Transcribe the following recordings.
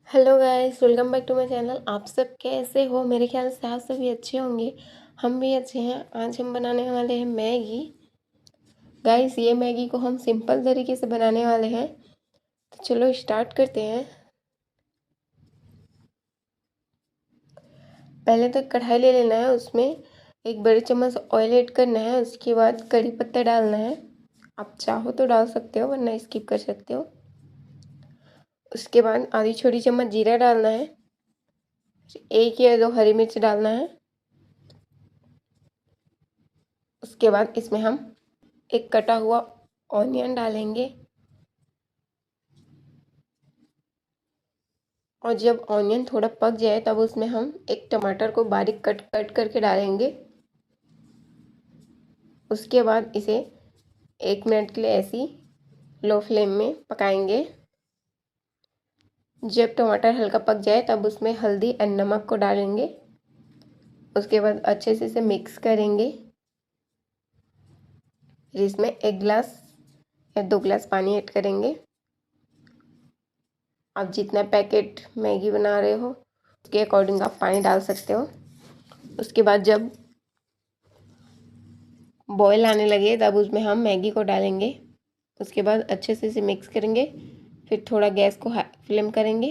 Hello guys, welcome back to my channel. आप सब कैसे हो? मेरे ख्याल से आप सभी अच्छे होंगे। हम भी अच्छे हैं। आज हम बनाने वाले हैं मैगी। गाइस, ये मैगी को हम सिंपल तरीके से बनाने वाले हैं, तो चलो स्टार्ट करते हैं। पहले तो कढ़ाई ले लेना है, उसमें एक बड़े चम्मच ऑयल ऐड करना है। उसके बाद कड़ी पत्ता डालना है। आप चाहो तो डाल सकते हो, वरना स्किप कर सकते हो। उसके बाद आधी छोटी चम्मच जीरा डालना है। एक या दो हरी मिर्च डालना है। उसके बाद इसमें हम एक कटा हुआ ऑनियन डालेंगे। और जब ऑनियन थोड़ा पक जाए तब उसमें हम एक टमाटर को बारीक कट कट करके डालेंगे। उसके बाद इसे 1 मिनट के लिए ऐसी लो फ्लेम में पकाएंगे। जब टमाटर हल्का पक जाए तब उसमें हल्दी और नमक को डालेंगे। उसके बाद अच्छे से इसे मिक्स करेंगे। फिर इसमें 1 गिलास या 2 गिलास पानी ऐड करेंगे। आप जितना पैकेट मैगी बना रहे हो उसके अकॉर्डिंग आप पानी डाल सकते हो। उसके बाद जब बॉयल आने लगे तब उसमें हम मैगी को डालेंगे। उसके बाद अच्छे से इसे मिक्स करेंगे। फिर थोड़ा गैस को हाई फ्लेम करेंगे।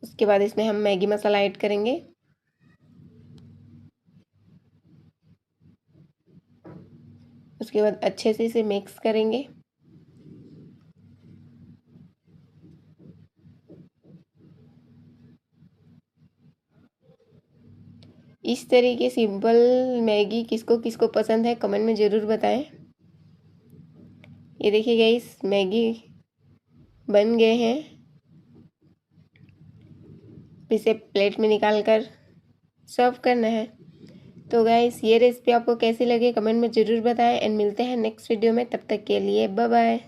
उसके बाद इसमें हम मैगी मसाला ऐड करेंगे। उसके बाद अच्छे से इसे मिक्स करेंगे। इस तरीके सिंपल मैगी किसको किसको पसंद है कमेंट में ज़रूर बताएं। ये देखिए गाइस, मैगी बन गए हैं। इसे प्लेट में निकाल कर सर्व करना है। तो गाइस, ये रेसिपी आपको कैसी लगी कमेंट में ज़रूर बताएं। एंड मिलते हैं नेक्स्ट वीडियो में। तब तक के लिए बाय बाय।